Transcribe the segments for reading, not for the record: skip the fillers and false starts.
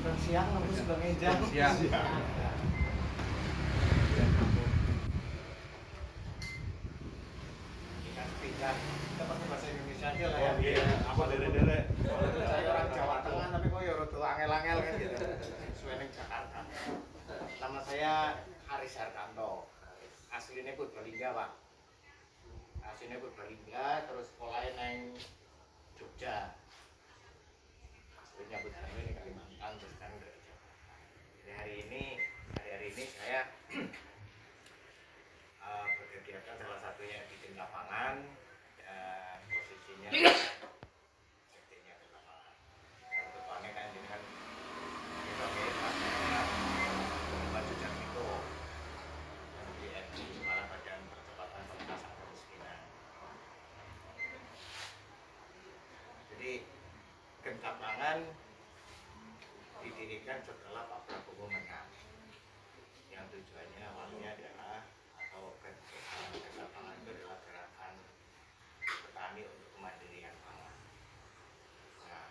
bukan siang namun sudah ngejam. Siang. Pindah kita pakai bahasa Indonesia aja lah ya. Iya, apa dere-dere. Saya orang Jawa Tengah tapi kok ya rada angel-angel kan gitu. Sesuai ning Jakarta. Nama saya Haris Hartanto. Aslinya Purbalingga, Pak. Aslinya Purbalingga, terus sekolahnya nang Jogja. Aslinya Purbalingga di Kalimantan, terus kan dari Jawa. Jadi hari ini saya berkegiatan salah satunya di tim lapangan dan posisinya sepertinya di lapangan. Kalau depannya kan ini kan kita baju itu dan BNI Kepala Badan Percepatan Pengentasan Kemiskinan. Jadi gentak pangan didirikan setelah Pak Prabowo menang. Yang tujuannya awalnya adalah gentak pangan itu adalah gerakan petani untuk kemandirian pangan. Nah,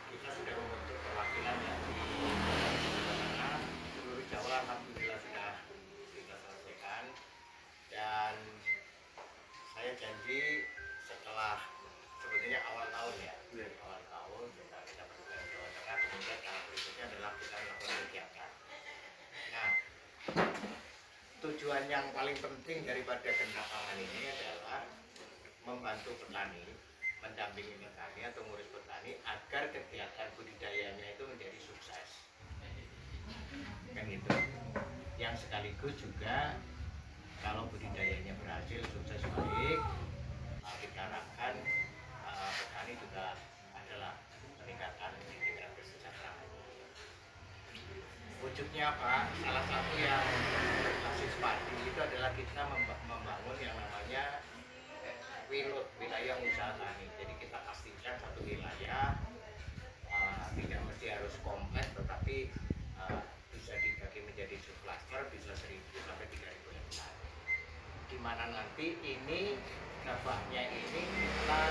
kita sudah membentuk perwakilan yang di mana seluruh Jawa alhamdulillah sudah kita selesaikan, dan saya janji setelah sebetulnya awal tahun ya, awal tahun kita berjalan ke Jawa Tengah, kemudian tahap berikutnya adalah kita melakukan kegiatan. Nah, tujuan yang paling penting daripada gentak pangan ini adalah membantu petani, mendampingi petani atau ngurus petani agar kegiatan budidayanya itu menjadi sukses. Kan gitu. Yang sekaligus juga kalau budidayanya berhasil sukses baik, kita harapkan petani juga adalah peningkatan di tingkat kesejahteraan. Wujudnya apa? Salah satu yang basis padi itu adalah kita membangun yang namanya wilayah usaha tani. Jadi kita pastikan satu wilayah tidak mesti harus kompleks, tetapi bisa dibagi menjadi subcluster, bisa 1.000 sampai 3.000 hektar. Di mana nanti ini gabahnya ini kita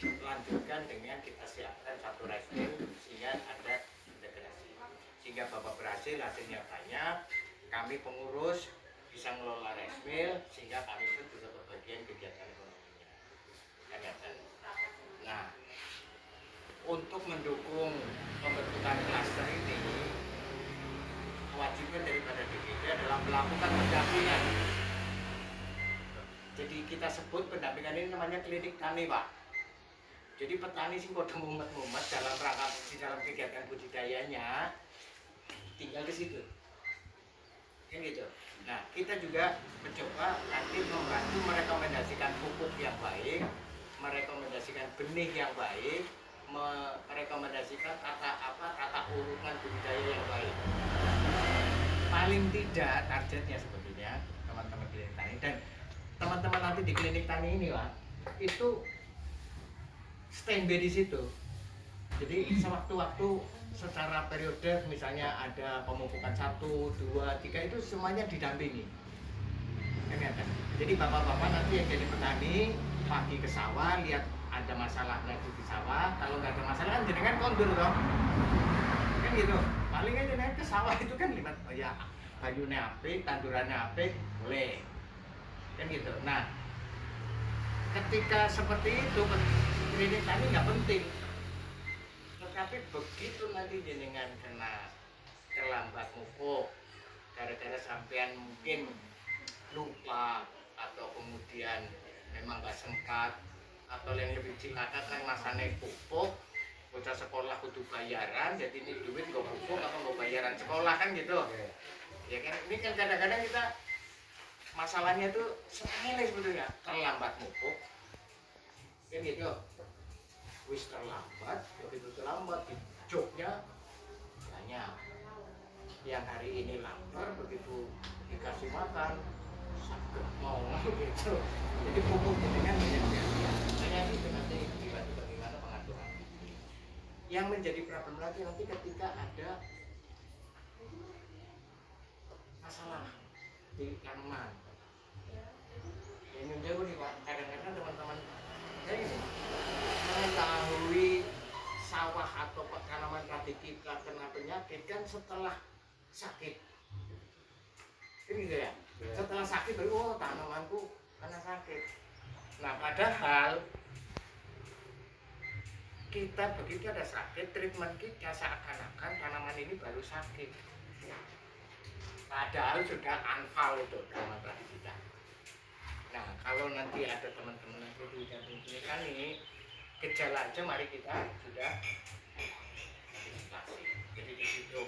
lanjutkan dengan kita siapkan satu rice mill sehingga ada integrasi, sehingga bapak berhasil hasilnya banyak, kami pengurus bisa ngelola rice mill sehingga kami pun juga berbagian kegiatan ekonominya. Nah, untuk mendukung pembentukan klaster ini, kewajiban daripada DPD adalah melakukan pendampingan. Jadi kita sebut pendampingan ini namanya klinik tani, Pak. Jadi petani sih kode mumet-mumet dalam rangka di dalam kegiatan budidayanya tinggal di situ. Kan gitu. Nah, kita juga mencoba nanti membantu merekomendasikan pupuk yang baik, merekomendasikan benih yang baik, merekomendasikan tata urutan budidaya yang baik. Paling tidak targetnya sebetulnya teman-teman klinik tani dan teman-teman nanti di klinik tani ini, Pak, itu standby di situ. Jadi sewaktu-waktu secara periode misalnya ada pemupukan 1, 2, 3 itu semuanya didampingi. Jadi bapak-bapak nanti yang jadi petani pagi ke sawah lihat ada masalah lagi di sawah, kalau nggak ada masalah kan jenengan kondur toh. Kan gitu. Paling aja naik ke sawah itu kan lihat oh ya bayunya apik, tandurannya apik, boleh. Kan gitu. Nah, ketika seperti itu klinik tani nggak penting, tetapi begitu nanti jenengan kena terlambat mupuk gara-gara sampean mungkin lupa atau kemudian memang nggak sempat atau yang lebih cilaka kan masanya pupuk bocah sekolah kudu bayaran, jadi ini duit nggak pupuk atau nggak bayaran sekolah kan gitu ya kan. Ini kan kadang-kadang kita masalahnya tuh sepele sebetulnya, terlambat mupuk kan gitu, wis terlambat, begitu terlambat di joknya banyak yang hari ini lapar, begitu dikasih makan sakit mau gitu. Jadi pupuk dengan saya itu nanti dibantu bagaimana pengaturan. Yang menjadi problem lagi nanti ketika ada masalah di tanaman. Ini jauh nih Pak, kadang-kadang teman-teman saya ini mereka kan setelah sakit. Ini gitu ya. Setelah sakit baru oh tanamanku kena sakit. Nah, padahal kita begitu ada sakit, treatment kita seakan-akan tanaman ini baru sakit. Padahal sudah anfal itu tanaman tadi kita. Nah, kalau nanti ada teman-teman yang sudah ini gejala aja, mari kita sudah antisipasi. Jadi di situ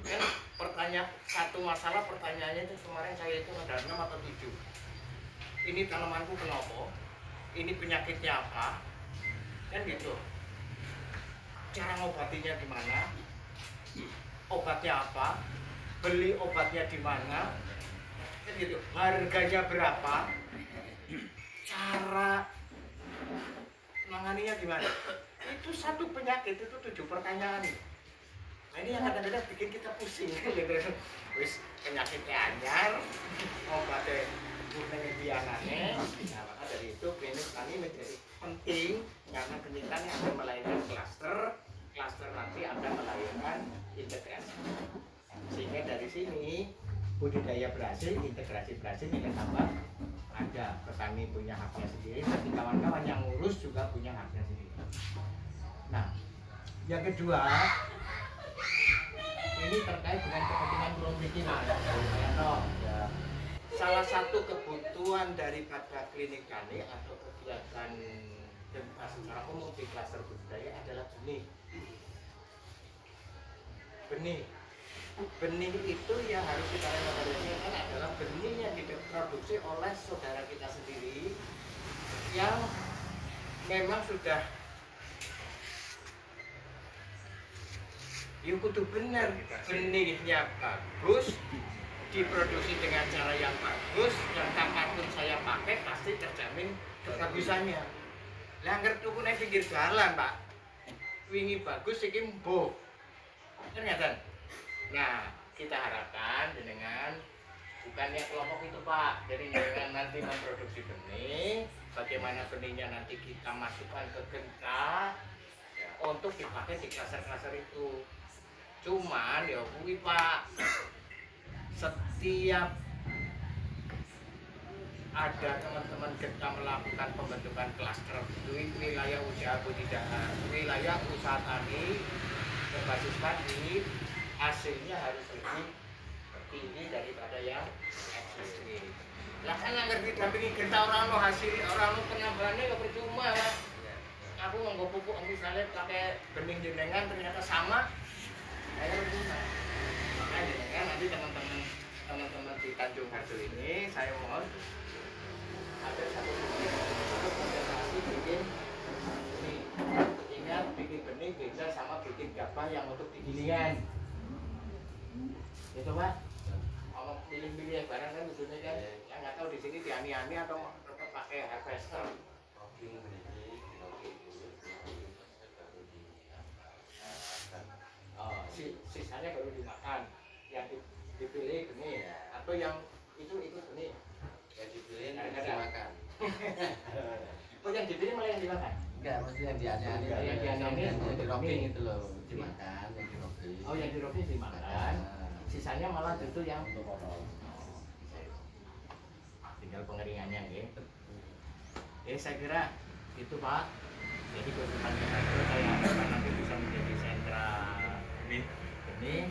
kan pertanyaan satu masalah pertanyaannya itu kemarin saya itu ada 6 atau 7. Ini tanamanku kenapa? Ini penyakitnya apa? Kan gitu. Cara ngobatinya gimana? Obatnya apa? Beli obatnya di mana? Kan gitu. Harganya berapa? Cara menanganinya gimana? Itu satu penyakit itu 7 pertanyaan. Nah, ini yang kadang-kadang bikin kita pusing gitu. Wis penyakitnya anyar, obatnya gunanya bianane. Nah, maka dari itu klinik tani menjadi penting karena klinik tani akan melahirkan klaster nanti akan melahirkan integrasi. Sehingga dari sini budidaya berhasil, integrasi berhasil, nilai tambah ada. Petani punya haknya sendiri, tapi kawan-kawan yang ngurus juga punya haknya sendiri. Nah, yang kedua ini terkait dengan kepentingan pulau mriki ya. Salah satu kebutuhan daripada klinik tani atau kegiatan dan secara umum di klaster budidaya adalah benih. Benih itu yang harus kita rekomendasikan adalah benih yang diproduksi oleh saudara kita sendiri yang memang sudah kudu benar, benihnya bagus, diproduksi dengan cara yang bagus, dan kapanpun saya pakai pasti terjamin kebagusannya. Lah ngerti tuku nang pinggir jalan, Pak. Wingi bagus iki mbuh. Ternyata. Nah, kita harapkan dengan bukannya kelompok itu, Pak. Jadi dengan nanti memproduksi benih, bagaimana benihnya nanti kita masukkan ke genta untuk dipakai di klaser-klaser itu. Cuman ya kuwi Pak, setiap ada teman-teman kita melakukan pembentukan klaster di wilayah usaha budidaya, wilayah usaha tani berbasis padi, hasilnya harus lebih tinggi daripada yang existing. Lah kan nggak didampingi kita orang lo hasil orang lo penambahannya nggak percuma lah. Aku nggak pupuk misalnya pakai benih jenengan ternyata sama. Saya berguna. Makanya kan nanti teman-teman di Tanjung Harjo ini saya mohon ada satu benih untuk konsentrasi bikin benih. Ingat bikin benih beda sama bikin gabah yang untuk digilingan. Itu Pak. Kalau pilih-pilih barang kan maksudnya kan yang nggak tahu di sini diani-ani atau tetap pakai harvester. Sisanya baru dimakan, yang dipilih benih atau yang itu benih yang dipilih nanti dimakan. Oh yang dipilih malah yang dimakan? Enggak, maksudnya yang diani-ani yang di robbing itu loh dimakan, yang di robbing. Oh yang di robbing dimakan, sisanya malah itu yang untuk potong. Tinggal pengeringannya gitu. Saya kira itu Pak. Jadi kebutuhan kita itu saya harapkan nanti bisa menjadi sentra benih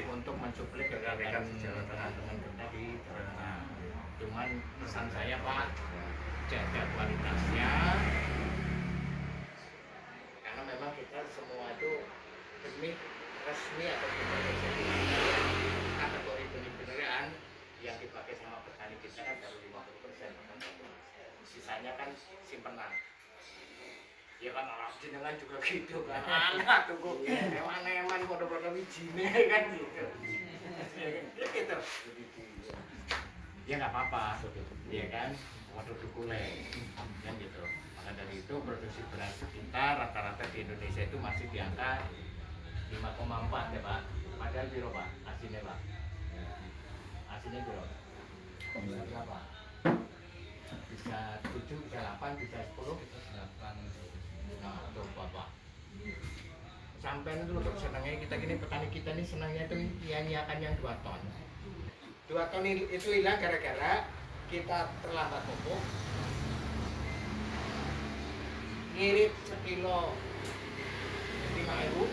untuk mensuplai kegiatan teman-teman kita di Jawa Tengah. Cuman pesan saya Pak, jaga kualitasnya karena memang kita semua itu benih resmi atau kategori benih beneran yang dipakai sama petani kita kan baru 50%, sisanya kan simpenan. Ya kan orang jenengan juga gitu kan, anak tunggu eman-eman pada wijine kan gitu. Ya gitu. Ya nggak apa-apa, ya kan, waduh dukule kan gitu. Maka dari itu produksi beras kita rata-rata di Indonesia itu masih di angka 5,4 ya Pak. Padahal biro Pak, asinnya Pak. Asinnya biro. Bisa berapa? Bisa 7, bisa 8, bisa 10, bisa 8. Nah, tuh Bapak. sampean itu untuk senangnya kita gini, petani kita ini senangnya itu nyanyiakan yang 2 ton. 2 ton itu hilang gara-gara kita terlambat pupuk. Ngirit sekilo 5.000.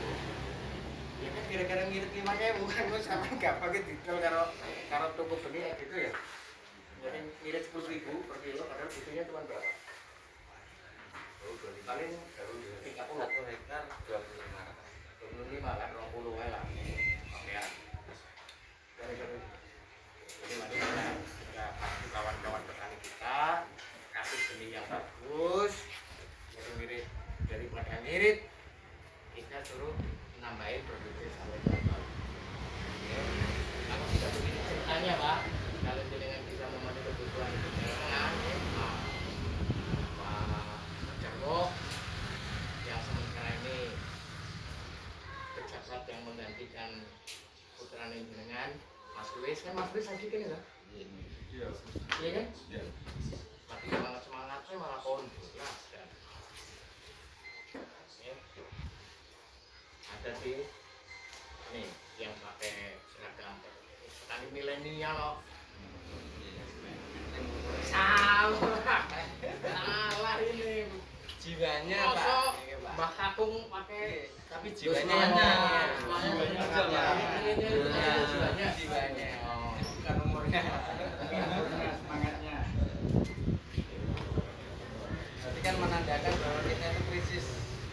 Ya kan gara-gara ngirit 5.000 kan sama gak pakai detail karo toko benih gitu ya. Jadi ngirit 10.000 per kilo padahal butuhnya cuma berapa? Paling 30 hektar 25 kan 20 lah. Oke ya. Jadi mari kita pasti kawan-kawan petani kita kasih benih yang bagus, ngirit daripada ngirit kita suruh nambahin produksi sampai 2 ton. Kalau tidak begini ceritanya Pak, kalau jenengan bisa memenuhi kebutuhan jenengan, Pak Jarwo yang sementara ini pejabat yang menggantikan putra jenengan, Mas Luis kan Mas Luis lagi kan ya? Iya kan? Iya. Tapi semangatnya malah kondur lah. Ada sih nih yang pakai seragam petani milenial loh. Salah ini jiwanya Pak. Mbak Kakung pakai tapi jiwanya jiwanya bukan umurnya semangatnya. Berarti kan menandakan bahwa kita itu krisis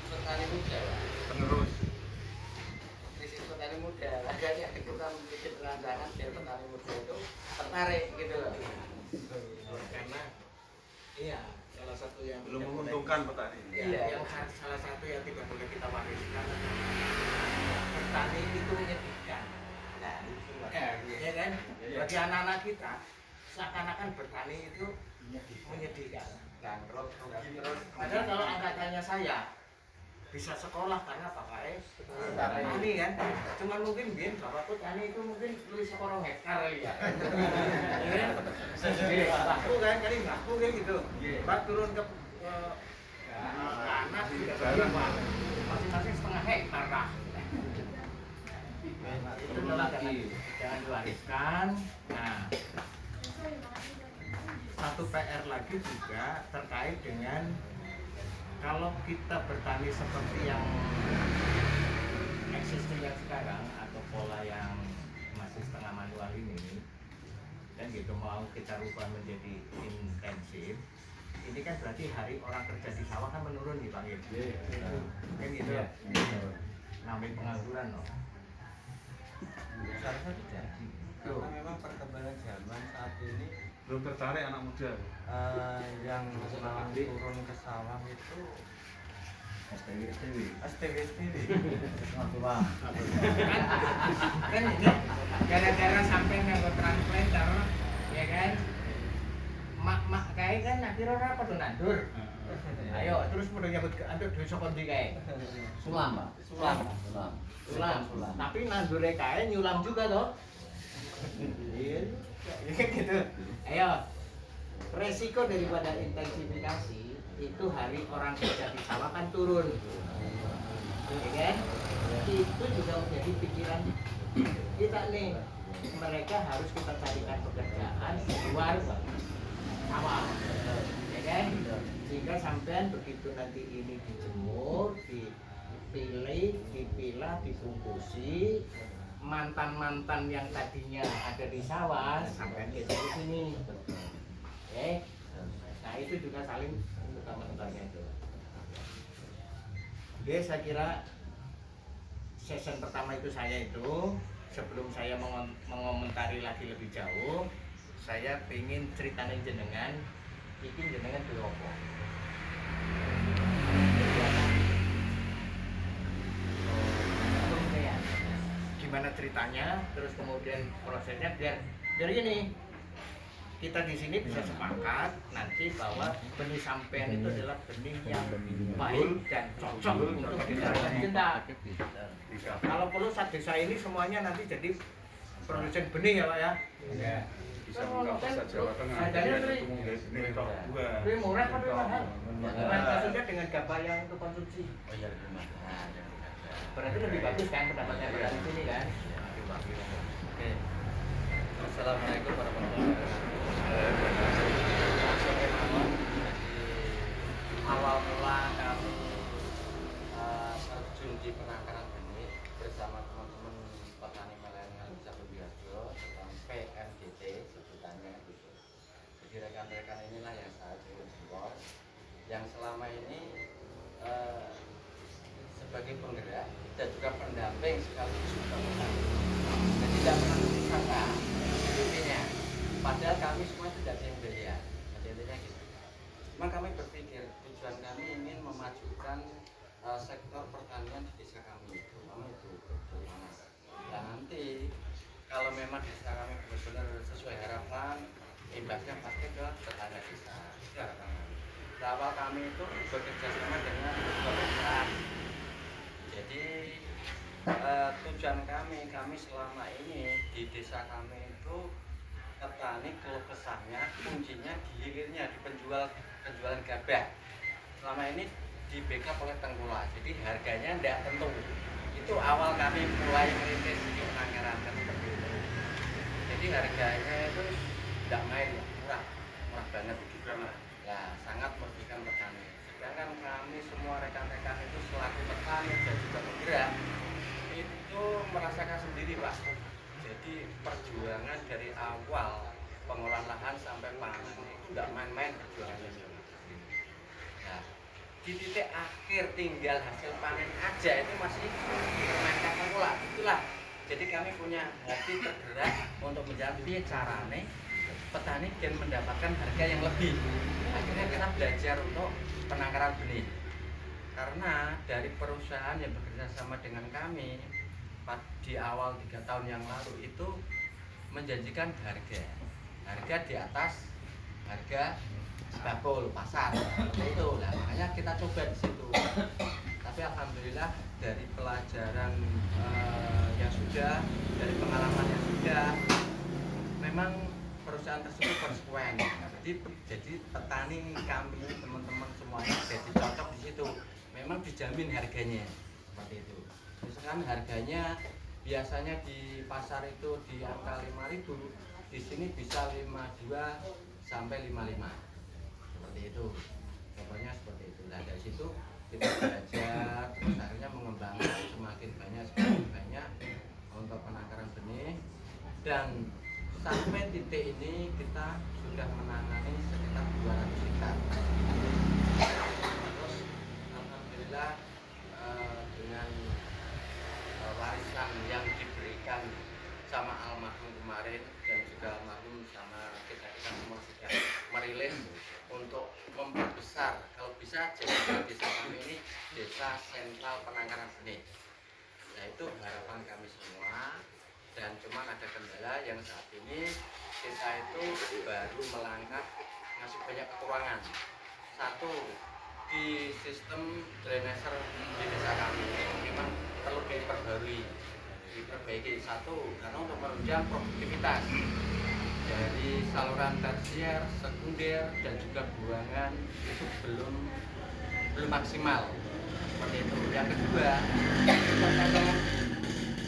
petani muda penerus krisis petani muda, makanya kita bikin rancangan biar petani muda itu tertarik gitu loh. Karena iya salah satu yang belum menguntungkan petani. Iya, yang salah satu yang tidak boleh kita wariskan petani itu menyedihkan. Nah, ya kan? Bagi anak-anak kita seakan-akan bertani itu menyedihkan. Dan terus padahal kalau angkatannya saya bisa sekolah karena bapaknya petani kan, cuman mungkin bapakku tani itu mungkin lebih sekolah hektar ya. Mbakku kan, kali mbakku kan gitu. Mbak turun ke tanah tidak berubah, masing-masing setengah hektar lah. Itu adalah jangan diwariskan. Nah, satu PR lagi juga terkait dengan kalau kita bertani seperti yang existing yang sekarang atau pola yang masih setengah manual ini, dan gitu mau kita rubah menjadi intensif, ini kan berarti hari orang kerja di sawah kan menurun nih Bang Ibu. Kan gitu. Nambah pengangguran loh. Seharusnya terjadi. Karena memang perkembangan zaman saat ini Belum tertarik anak muda. yang mau turun ke sawah itu STW. Kan ini gara-gara sampai nggak transplanter, ya kan? Mak kayak kan akhirnya apa tuh nandur. Ayo terus udah nyebut antuk duwe saka ndi kae? Sulam. Tapi nandure kae nyulam juga toh. Iya. Ya gitu. Ayo. Resiko daripada intensifikasi itu hari orang kerja di sawah kan turun. Ya kan? Itu juga menjadi pikiran kita nih. Mereka harus kita carikan pekerjaan di luar sawah. Ya kan? Sehingga sampean begitu nanti ini dijemur, dipilih, dipilah, dibungkusi, mantan-mantan yang tadinya ada di sawah sampean geser di sini. Oke. Nah, itu juga saling menentukannya itu. Oke, saya kira session pertama itu saya itu sebelum saya mengomentari lagi lebih jauh, saya pengen ceritain jenengan iki jenengan duwe apa. Gimana ceritanya, terus kemudian prosesnya biar gini. Kita di sini bisa sepakat nanti bahwa benih sampean itu adalah benih yang baik dan cocok untuk ditanam kita. Kalau perlu saat desa ini semuanya nanti jadi produsen benih ya Pak ya. Iya. Bisa buka pasar Jawa Tengah. Harganya Lebih murah tapi mahal. Kasusnya dengan gabah yang untuk konsumsi. Berarti lebih bagus kan pendapatnya dari sini kan? Oke. Assalamualaikum warahmatullahi wabarakatuh. Langsung ke mawon. Jadi awal mula kami terjun di penangkaran benih bersama teman-teman petani milenial di Sabudiarjo tentang PMDT sebutannya gitu. Jadi rekan-rekan inilah yang saya jempol yang selama ini sebagai penggerak dan juga pendamping sekaligus petani. Jadi tidak pernah disangka intinya. Padahal kami semua tidak ada yang beliau. Intinya gitu. Memang kami berpikir tujuan kami ingin memajukan sektor pertanian di desa kami itu. Memang itu bagaimana. Dan nanti kalau memang desa kami benar-benar sesuai harapan, imbasnya pasti ke tetangga desa. Itu harapan kami. Awal kami itu bekerja sama dengan perusahaan. Jadi tujuan kami selama ini di desa kami itu petani keluh kesahnya kuncinya di hilirnya di penjualan gabah. Selama ini di backup oleh tengkulak, jadi harganya tidak tentu. Itu awal kami mulai merintis di penangkaran seperti itu. Jadi harganya itu tidak main ya, murah banget gitu. Ya sangat merugikan petani. Sedangkan kami semua rekan-rekan itu selaku petani dan juga penggerak itu merasakan sendiri Pak. Jadi perjuangan dari awal pengolahan lahan sampai panen itu tidak main-main perjuangannya. Nah, di titik akhir tinggal hasil panen aja itu masih permainkan tengkulak. Itulah. Jadi kami punya hati tergerak untuk menjadi carane petani dan mendapatkan harga yang lebih. Akhirnya kita belajar untuk penangkaran benih. Karena dari perusahaan yang bekerja sama dengan kami di awal 3 tahun yang lalu itu menjanjikan harga di atas harga bakul pasar seperti itu. Nah, makanya kita coba di situ. Tapi alhamdulillah dari pelajaran yang sudah, dari pengalaman yang sudah, memang perusahaan tersebut konsekuen. Jadi petani kami teman-teman semuanya jadi cocok di situ. Memang dijamin harganya seperti itu. Misalkan harganya biasanya di pasar itu di angka 5.000, di sini bisa 52 sampai 55. Seperti itu. Contohnya seperti itu. Nah, dari situ kita belajar, terus akhirnya mengembangkan semakin banyak untuk penangkaran benih, dan sampai titik ini kita sudah menangani sekitar 200 hektar. Terus alhamdulillah dengan warisan yang diberikan sama almarhum kemarin dan juga almarhum sama kita semua sudah merilis untuk memperbesar, kalau bisa jadi desa kami ini desa sentral penangkaran benih. Nah, itu harapan kami semua. Dan cuman ada kendala yang saat ini kita itu baru melangkah masih banyak kekurangan. Satu, di sistem drainase di desa kami memang perlu diperbaiki. Satu, karena untuk menunjang produktivitas dari saluran tersier, sekunder, dan juga buangan itu belum maksimal seperti itu. Yang kedua,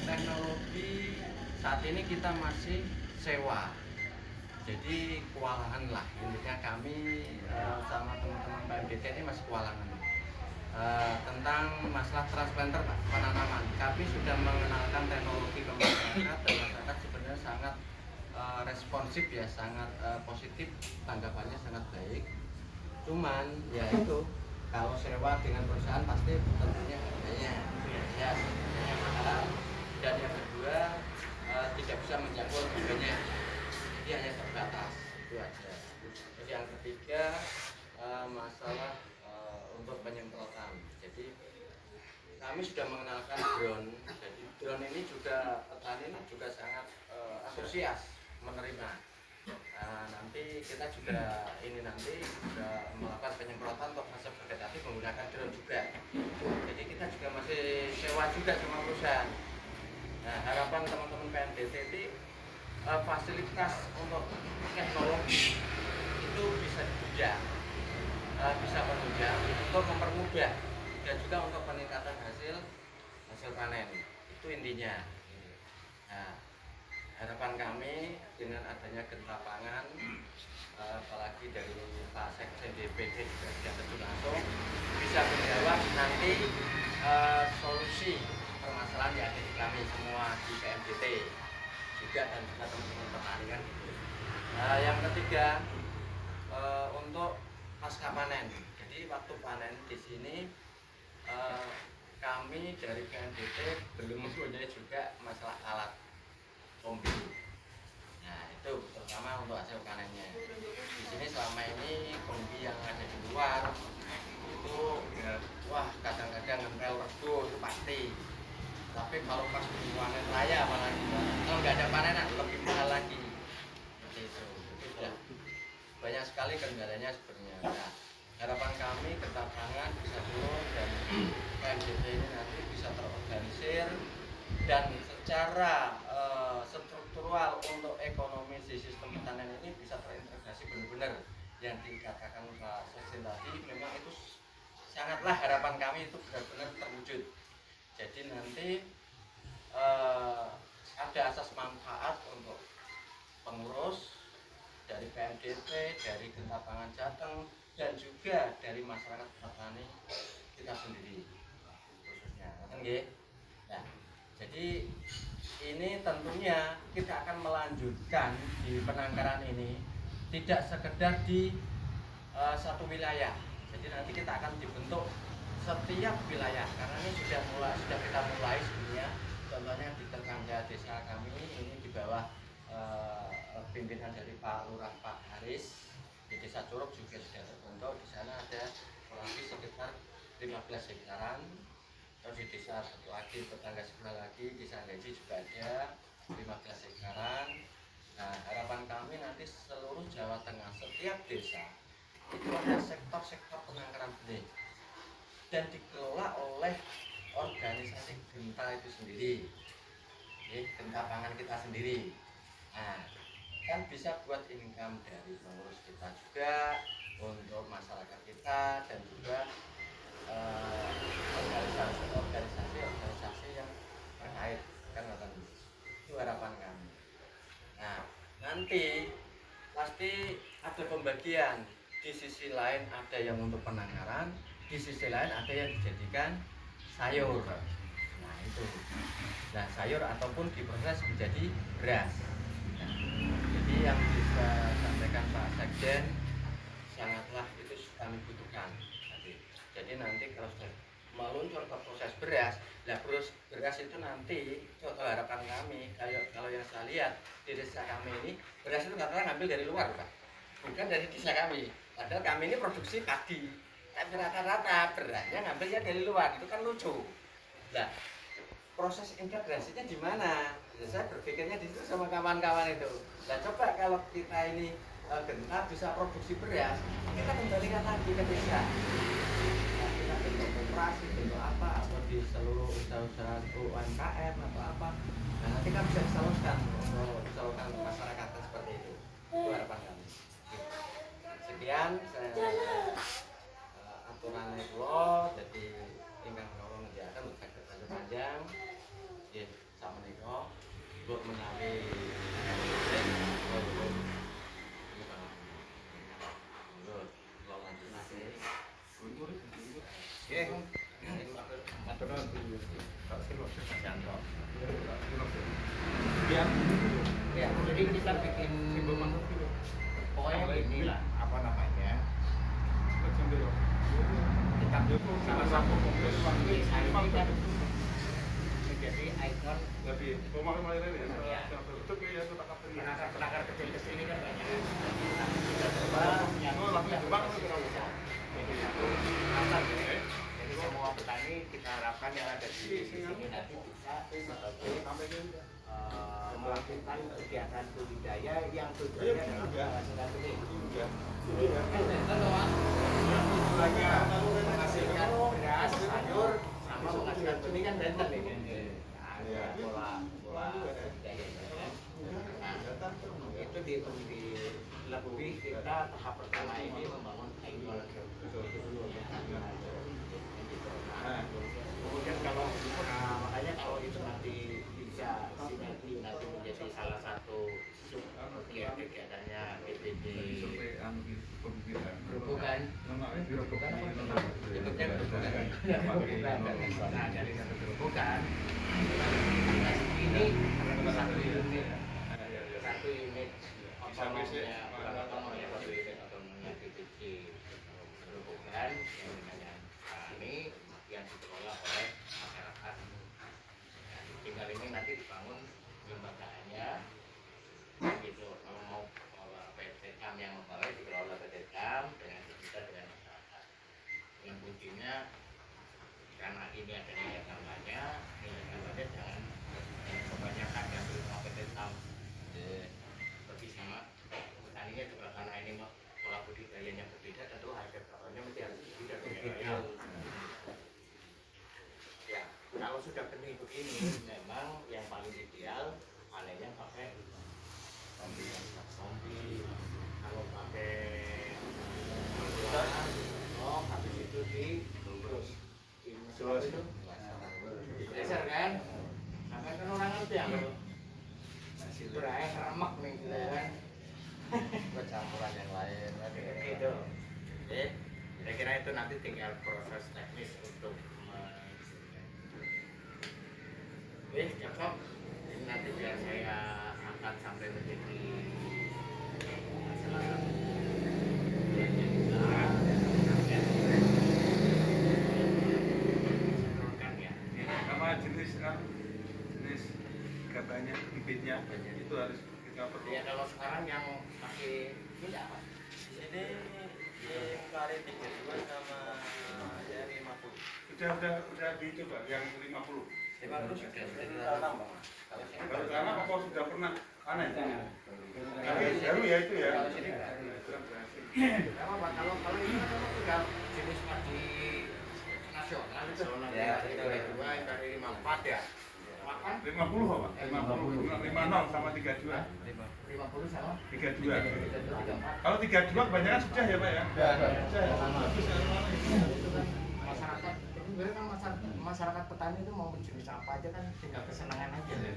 teknologi saat ini kita masih sewa, jadi kewalahan lah intinya. Kami sama teman-teman PMDT ini masih kewalahan tentang masalah transplanter penanaman. Kami sudah mengenalkan teknologi ke masyarakat dan masyarakat sebenarnya sangat responsif ya, sangat positif, tanggapannya sangat baik. Cuman ya itu kalau sewa dengan perusahaan pasti tentunya harganya mahal, dan yang kedua tidak bisa menjangkau lebih banyak, jadi hanya terbatas, itu aja. Terus yang ketiga masalah untuk penyemprotan. Jadi kami sudah mengenalkan drone. Jadi drone ini juga petani juga sangat antusias menerima. Nanti kita juga melakukan penyemprotan untuk fase vegetatif menggunakan drone juga. Jadi kita juga masih sewa juga sama perusahaan. Nah, harapan teman-teman PMDT ini fasilitas untuk teknologi itu bisa menunjang untuk mempermudah dan juga untuk peningkatan hasil hasil panen. Itu intinya. Nah, harapan kami dengan adanya Genta Pangan, apalagi dari Pak Sekjen DPD juga sudah terjun langsung, bisa menjawab nanti solusi permasalahan yang ada di kami semua di PMDT juga dan juga teman-teman petani kan gitu. Yang ketiga, untuk pasca panen. Jadi waktu panen di sini kami dari PMDT belum mempunyai juga masalah alat kombi. Nah itu terutama untuk hasil panennya. Di sini selama ini kombi yang ada di luar itu wah kadang-kadang nempel rego itu pasti. Tapi kalau pas panen raya malah kalau nggak ada panenan lebih mahal lagi. Seperti itu sudah banyak sekali kendalanya sebenarnya. Nah, harapan kami Genta Pangan bisa turun dan PMDT ini nanti bisa terorganisir dan secara struktural untuk ekonomi di sistem pertanian ini bisa terintegrasi benar-benar yang dikatakan Pak Sekjen tadi. Memang itu sangatlah harapan kami itu benar-benar terwujud. Jadi nanti ada asas manfaat untuk pengurus dari PMDT, dari Genta Pangan Jateng, dan juga dari masyarakat petani kita sendiri khususnya. Nah, jadi ini tentunya kita akan melanjutkan di penangkaran ini tidak sekedar di satu wilayah. Jadi nanti kita akan dibentuk setiap wilayah karena ini sudah kita mulai sebenarnya. Contohnya di tetangga desa kami ini di bawah pimpinan dari Pak Lurah Pak Haris di Desa Curug juga sudah terbentuk. Di sana ada kurang lebih sekitar 15 hektaran. Terus di desa satu lagi tetangga sebelah lagi Desa Gaji juga ada 15 hektaran. Nah harapan kami nanti seluruh Jawa Tengah setiap desa itu ada sektor-sektor penangkaran benih dan dikelola oleh organisasi Genta itu sendiri, Genta Pangan kita sendiri. Nah, kan bisa buat income dari pengurus kita juga untuk masyarakat kita dan juga organisasi yang terkait kan itu harapan kami. Nah, nanti pasti ada pembagian. Di sisi lain ada yang untuk penangkaran, di sisi lain ada yang dijadikan sayur. Nah itu, nah sayur ataupun diproses menjadi beras. Nah, jadi yang bisa sampaikan Pak Sekjen sangatlah itu kami butuhkan. Jadi nanti kalau sudah meluncur ke proses beras, nah proses beras itu nanti contoh harapan kami kalau yang saya lihat di desa kami ini beras itu nggak pernah ngambil dari luar Pak, bukan dari desa kami. Padahal kami ini produksi padi, tapi rata-rata berasnya ngambilnya dari luar, itu kan lucu. Nah, proses integrasinya di mana? Ya, saya berpikirnya di situ sama kawan-kawan itu. Nah, coba kalau kita ini Genta bisa produksi beras, kita kembalikan lagi ke desa. Nah, kita bentuk koperasi, bentuk apa, atau di seluruh usaha-usaha UMKM atau apa. Nah, nanti kan bisa disalurkan untuk disalurkan ke masyarakat seperti itu. Itu harapan kami. Sekian saya aturan itu jadi ingkang menawa menjadikan untuk panjang ya sama niko buat menawi ya, jadi kita bikin pokoknya beginilah apa namanya kita sama-sama menjadi ikon Lebih rumah-rumah ini ya. Penakar kecil kecil ini kan banyak. Kita coba yang jadi semua petani kita harapkan yang ada di sini nanti bisa sebagai melakukan kegiatan budidaya yang tujuannya adalah menghasilkan benih. Menghasilkan beras, sayur, sama menghasilkan benih kan benten ini. Nah, pola budidayanya. Nah, itu lebih kita tahap pertama ini membangun ikon. Itu dulu. Kemudian kalau kan pemikiran. Gerobokan. Gerobokan apa? Bentuknya gerobokan. Nah, dari satu gerobokan ini satu unit otonomnya satu unit otonomnya DPC gerobokan yang namanya ini yang dikelola oleh masyarakat. Tinggal ini nanti dibangun lembagaannya gitu. Kalau mau PT KAM yang membawa dikelola PT KAM dengan kita dengan masyarakat. Yang kuncinya karena ini ada nilai tambahnya jangan kebanyakan yang berupa PT KAM lebih sama petaninya juga karena ini pola budidayanya berbeda, tentu harga jualnya mesti harus berbeda. Ya, kalau sudah benih begini memang yang paling ideal panennya pakai kombi. Kalau pakai habis itu terus itu geser kan, sampai kan orang ngerti ya berai remak nih gitu kan. Campuran yang lain Gitu. Kira-kira itu nanti tinggal proses teknis untuk cocok. Ini nanti biar saya angkat sampai menjadi masalah Sama jenis katanya bibitnya itu harus kita perlu. ya. Kalau sekarang yang masih ini apa? ini kari 32 sama yang 50 Udah dicoba yang 50. 50 sudah ditanam Bang. Kalau sini Baru tanam apa sudah pernah panen? Tapi Kalau baru ya itu ya. Kalau sini enggak. Kalau ini kan sudah jenis padi nasional itu. Ya, Dari 32 dari 54 ya. Makan 50 apa? 50 sama 32. 50 sama 32. 34. Kalau 32 kebanyakan sudah ya Pak ya? Sudah ya. Bagus ya. Masyarakat sebenarnya kan masyarakat petani itu mau jenis apa aja kan tinggal kesenangan aja ya.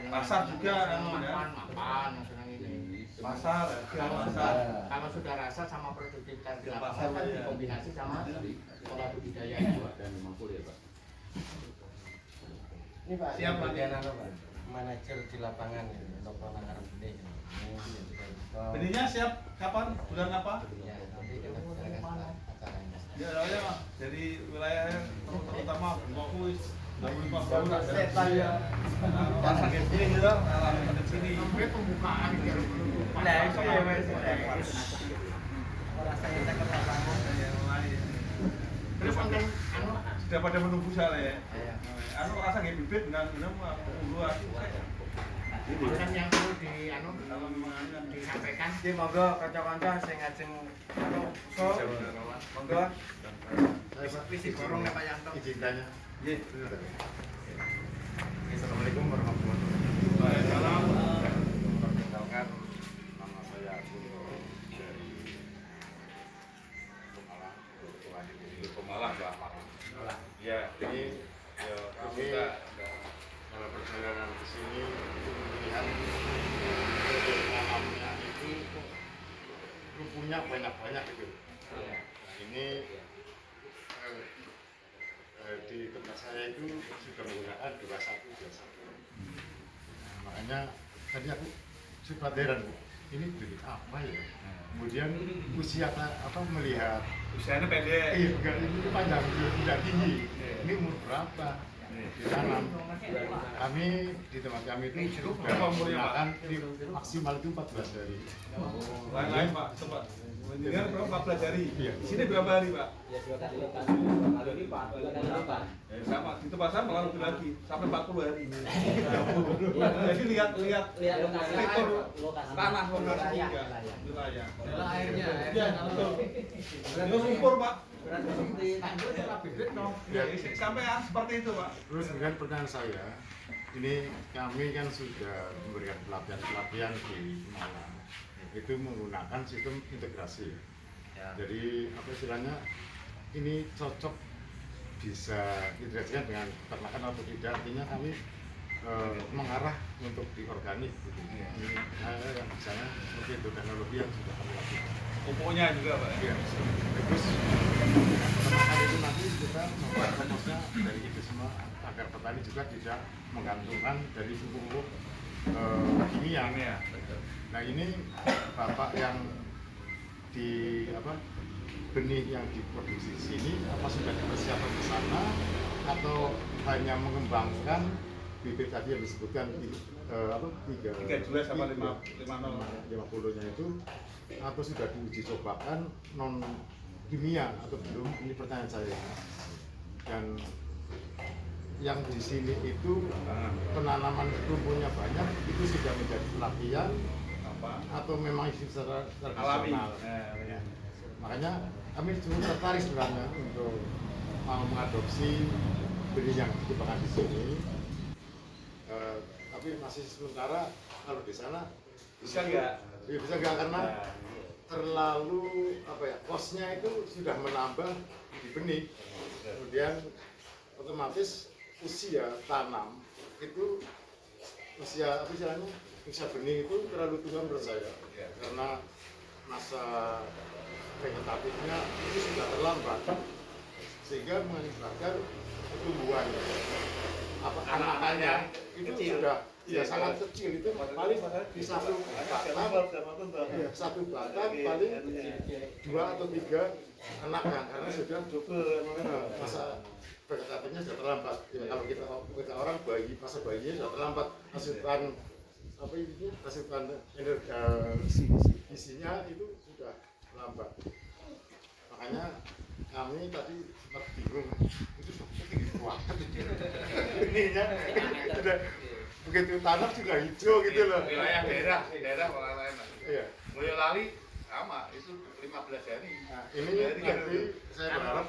Pasar juga makan yang senang ini. Pasar, Kalau sudah rasa sama produktivitas di lapangan kan dikombinasi sama pola budidaya juga. Ini Pak, Siap, Pak. bagian apa Pak? Manajer di lapangan ini, untuk penanganan benih. benihnya siap kapan? Bulan apa? Ya, nanti kita bicarakan acaranya. Ya, dari wilayah terutama fokus 25 tahun Setan ya. pasang di sini gitu, di sini. Sampai pembukaan biar Nah, itu ya Mas. Rasanya kita ke lapangan. terus konten anu Sudah pada menunggu saya ya. Iya. Anu rasa nggak bibit dengan uluan. konten yang perlu di anu Kalau memang anu kan disampaikan. Jadi monggo kanca-kanca sing ngajeng anu usul. Monggo. Visi borong ya Pak Yanto. Izin tanya. Nggih. Assalamualaikum warahmatullahi Waalaikumsalam. Perkenalkan, nama saya Guntur dari Pemalang, Pak. Ya, ini ya Kami dalam perjalanan ke sini melihat alamnya itu rumputnya banyak-banyak gitu. Nah, ini di tempat saya itu sudah menggunakan 21. Nah, makanya tadi aku sempat heran, ini bibit apa ya? Kemudian usia apa melihat usianya pendek. iya enggak ini panjang tidak tinggi. Ini umur berapa? Ditanam. Kami di tempat kami itu sudah menggunakan maksimal itu 14 hari. Lain-lain Pak, coba. Mendingan berapa 14 hari? Iya. Di sini berapa hari Pak? Ya 2 kali lipat. 2 kali lipat. 2 kali lipat. Ya, sama, di tempat saya malah lebih lagi, sampai 40 hari. Iya. Jadi lihat Lihat lokasi. struktur Lokasi. tanah lokasi Wilayah. juga. Wilayah. Airnya, Iya, betul. Itu subur Pak. Tanggul setelah bibit dong. Ya, sampai seperti itu Pak. Terus kemudian pertanyaan saya, ini kami kan sudah memberikan pelatihan di Malang. Itu menggunakan sistem integrasi. Jadi apa istilahnya? Ini cocok bisa diintegrasikan dengan peternakan atau tidak? Artinya kami mengarah untuk di organik gitu. Ini yang misalnya mungkin itu teknologi yang sudah kami lakukan. Pupuknya juga Pak. Iya, terus peternakan itu nanti kita membuat komposnya dari itu semua agar petani juga tidak menggantungkan dari pupuk-pupuk kimia. Nah ini bapak yang di benih yang diproduksi di sini apa sudah dipersiapkan di sana atau hanya mengembangkan bibit tadi yang disebutkan 32 sama 50-nya itu atau sudah diuji cobakan non kimia atau belum, ini pertanyaan saya. Dan yang di sini itu penanaman rumputnya banyak, itu sudah menjadi pelatihan atau memang secara tradisional. Ya. Makanya kami cukup tertarik sebenarnya untuk mau mengadopsi benih yang dikembangkan di sini. Tapi masih sementara kalau di sana Bisa nggak? Ya, bisa nggak karena terlalu kosnya itu sudah menambah di benih. Kemudian otomatis usia tanam itu usia benih itu terlalu tua menurut saya karena masa vegetatifnya itu sudah terlambat sehingga menyebabkan pertumbuhan anakannya itu sudah sangat kecil, itu paling di satu batang paling 2 atau 3 anakan karena sudah masa vegetatifnya sudah terlambat. Ya, kalau kita orang masa bayinya sudah terlambat, asupan isinya itu sudah lambat. Makanya kami tadi sempat bingung itu tinggi banget ininya sudah begitu tanam juga hijau gitu loh. Wilayah daerah malah lain. Iya. Boyolali sama itu 15 hari. Nah, ini nanti saya berharap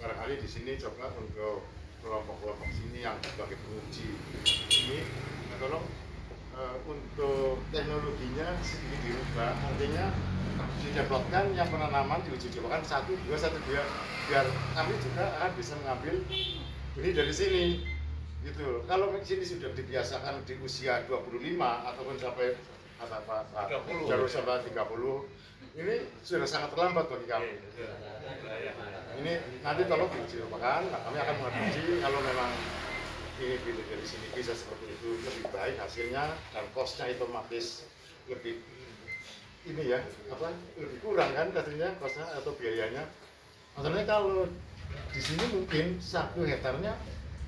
barangkali di sini coba untuk kelompok-kelompok sini yang sebagai penguji ini tolong untuk teknologinya sedikit dirubah, artinya didevelopkan yang penanaman diuji cobakan 1, 2 biar kami juga akan bisa mengambil benih dari sini gitu. Kalau sini sudah dibiasakan di usia 25 ataupun sampai sampai 30 ini sudah sangat terlambat bagi kami. Ini nanti tolong diuji cobakan, kami akan mengadopsi kalau memang ini dari sini bisa seperti itu lebih baik hasilnya dan kosnya otomatis lebih lebih kurang kan katanya kosnya atau biayanya. Maksudnya kalau di sini mungkin 1 hektarnya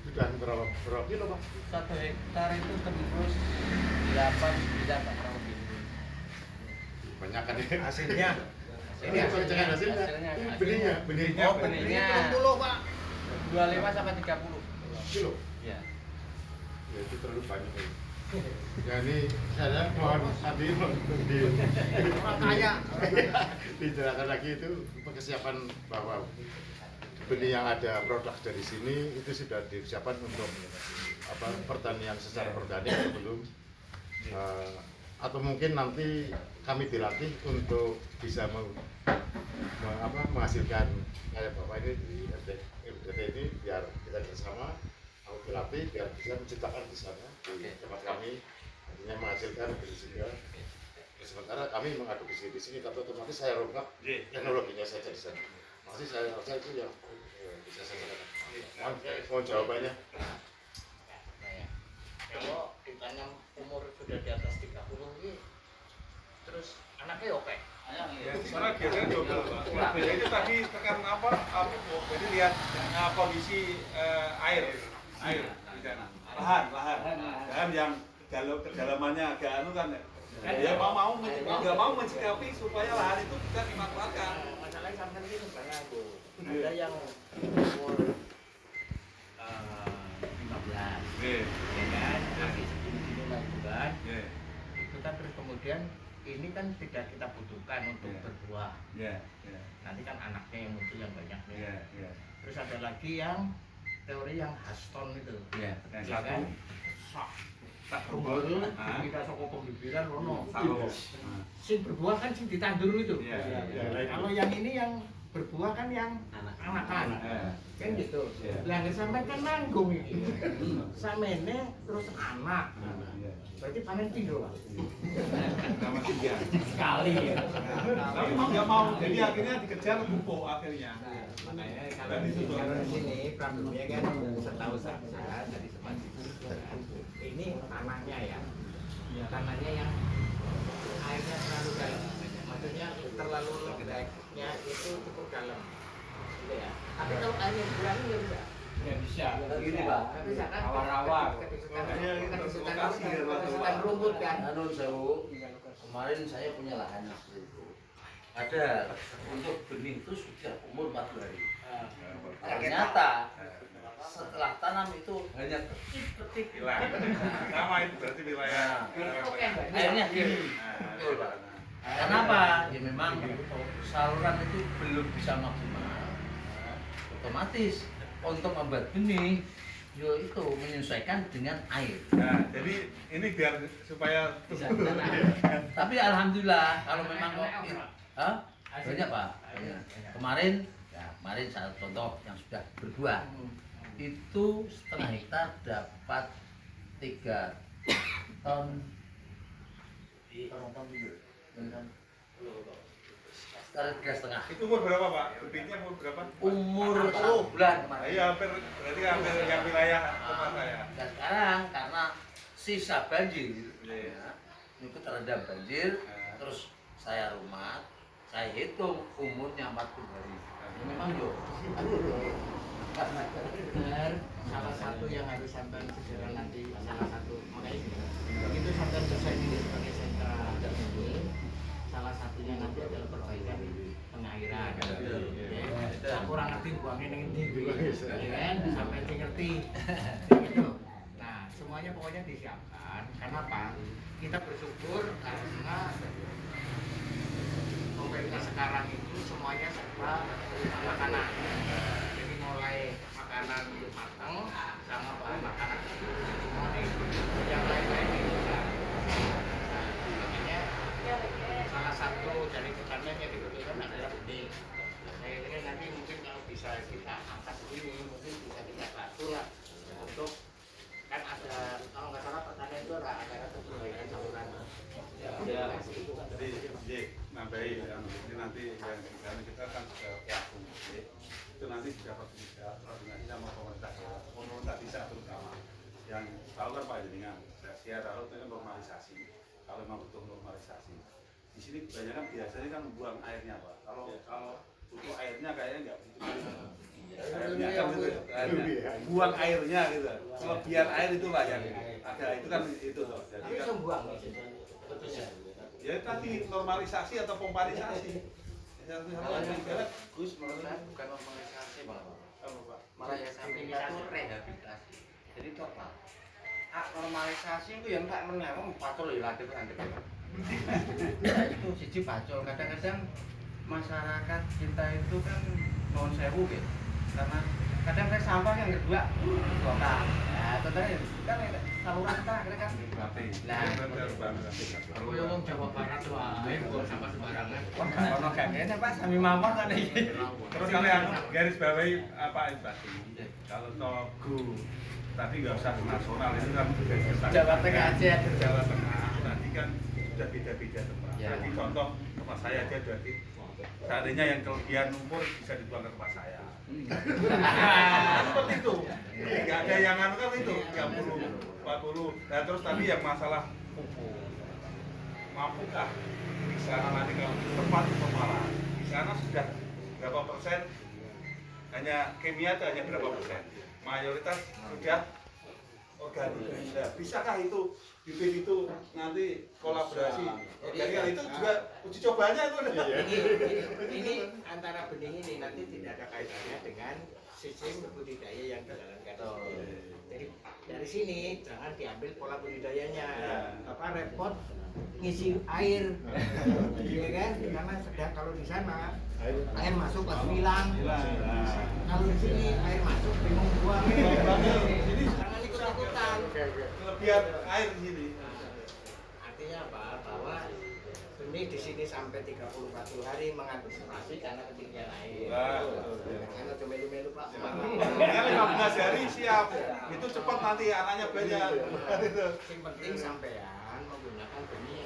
sudah berapa kilo Pak? 1 hektar itu tembus 8 Pak kurang lebih. Banyak kan ya Hasilnya. Ini pengecekan hasilnya. Ini benihnya. Oh, benihnya 20 Pak. 25 sampai 30 kilo. ya. Ya itu terlalu banyak ini. Ya ini saya mohon nanti dijelaskan lagi itu kesiapan bahwa benih yang ada produk dari sini itu sudah disiapkan untuk pertanian secara pertanian atau belum, atau mungkin nanti kami dilatih untuk bisa menghasilkan kayak bapak ini di RT ini biar kita bersama dilatih biar bisa menciptakan di sana di tempat kami, artinya menghasilkan begitu juga. Sementara kami mengadopsi di sini, tapi otomatis saya rombak teknologinya saja di sana. Masih saya rasa itu yang bisa saya katakan. Mohon jawabannya. Kalau ditanam umur sudah di atas 30 ini, terus anaknya oke. Karena biasanya double Pak. Itu tadi tekan jadi lihat kondisi air lahan yang kedalamannya agak kan ya nggak mau mencikapi supaya lahan itu bisa dimanfaatkan. Masalahnya sampai ini banyak ada yang umur 15 ya kan, habis ini bulan itu kan, terus kemudian ini kan tidak kita butuhkan untuk berbuah. Nanti kan anaknya yang muncul yang banyak nih. Terus ada lagi yang teori yang Huston itu, yang kan? Tak berbuah, kita soko pembibiran rono. Sing berbuah kan sing ditandur itu. Kalau yang ini yang berbuah kan yang anakan. Kan gitu. Iya. Lah nggak sampai kan nanggung iki. Samene terus anak. Berarti panen pindho, Pak. Sama 3. Sekali ya. Tapi mau nggak mau, jadi akhirnya dikejar pupuk akhirnya. Makanya kalau Dan itu tuh. di sini problemnya kan setahu saya dari sempat ini tanahnya ya. Tanahnya yang airnya terlalu dalam. Maksudnya terlalu lembeknya itu cukup dalam. Gitu ya. Tapi kalau airnya kurang nggak bisa. Nggak bisa. Gini Pak, Nggak bisa kan? Rawa-rawa. Kesulitan rumput kan. anu sewu, kemarin saya punya lahan waktu itu. Ada untuk benih itu sudah umur 40 hari. Ternyata setelah tanam itu hanya ketik-ketik Hilang. Sama itu berarti wilayah. airnya gini. Betul Pak. Kenapa? Ya memang saluran itu belum bisa maksimal. Otomatis untuk membuat benih, yo itu menyesuaikan dengan air. Nah, jadi ini biar supaya Tapi alhamdulillah kalau memang Hah? Banyak Pak. Banyak. Kemarin saya contoh yang sudah berbuah itu setengah hektar dapat 3 ton. Sekitar 3,5. itu umur berapa Pak? Bibitnya umur berapa? Umur 10 bulan kemarin. Iya, berarti hampir yang wilayah tempat saya. Dan sekarang karena sisa banjir, ya, itu terendam banjir, terus saya rumah, saya hitung umurnya 40 hari. Ya, memang yo, Benar, salah satu yang harus sampai segera nanti salah satu makanya begitu sampai selesai ini sebagai sentra ini salah satunya nanti adalah perbaikan pengairan. Saya kurang ngerti buangnya dengan tinggi, ya kan? Sampai ngerti, gitu. Nah, semuanya pokoknya disiapkan. Kenapa? Kita bersyukur karena pemerintah sekarang itu semuanya serba makanan. Jadi mulai makanan matang sama bahan makanan semua yang lain-lain itu kan. Nah, makanya salah satu dari pertanyaan yang dibutuhkan adalah benih. Nah, saya kira nanti mungkin kalau bisa kita angkat ini mungkin bisa kita bantu lah untuk kan ada kalau nggak salah pertanyaan itu ada perbaikan saluran. Ya, jadi nambahi yang ini nanti yang kita kan sudah pelaku itu nanti sudah koordinasi sama pemerintah desa terutama yang tahu kan Pak Jaringan saya tahu itu kan normalisasi kalau memang butuh normalisasi di sini kebanyakan biasanya kan buang airnya Pak kalau butuh airnya kayaknya nggak begitu airnya kan gitu buang airnya gitu kelebihan air itulah yang ada itu kan itu tuh jadi Tapi kan sembuang betulnya. ya tadi normalisasi atau pomparisasi Gus menurut saya bukan normalisasi malah yang saya minta itu rehabilitasi. Jadi total. Normalisasi itu yang tak menang, pacul ya latih nanti. Nah, itu siji pacul. Kadang-kadang masyarakat kita itu kan non sewu gitu. Karena kadang saya sampah yang kedua bongkar. Nah, tentunya kan saluran kita akhirnya kan. Nah, Aku yang ngomong Jawa Barat wae buang sampah sembarangan. wah ono gandene Pak sami mawon kan iki. Terus kalau yang garis bawahi apa itu tadi? Kalau Togu tadi nggak usah nasional itu kan sudah Jawa Tengah aja. Jawa Tengah tadi kan sudah beda-beda tempat. Ya. Jadi contoh tempat saya aja berarti seandainya yang kelebihan umur bisa dibuang ke tempat saya. Seperti itu. Nggak ada yang anu kan itu 30, 40. Nah terus tadi yang masalah pupuk. Mampukah di sana nanti kalau tempat Pemalang di sana sudah berapa persen hanya kimia atau hanya berapa persen mayoritas sudah organik. Nah, bisakah itu bibit itu nanti kolaborasi organik itu juga uji cobanya itu Ini antara benih ini nanti tidak ada kaitannya dengan sistem budidaya yang dijalankan. Jadi dari sini jangan diambil pola budidayanya. Apa repot ngisi air, ya kan? Karena sedang kalau di sana air masuk langsung hilang. Kalau di sini air masuk bingung buang. Jadi jangan ikut-ikutan. kelebihan air di sini. Artinya apa? Bahwa benih di sini sampai 30-40 hari mengantisipasi karena ketinggian air. Nah, betul. Jangan cuma melu-melu Pak. Ya 15 hari siap. Itu cepat nanti anaknya banyak. Itu. Yang penting sampean menggunakan benih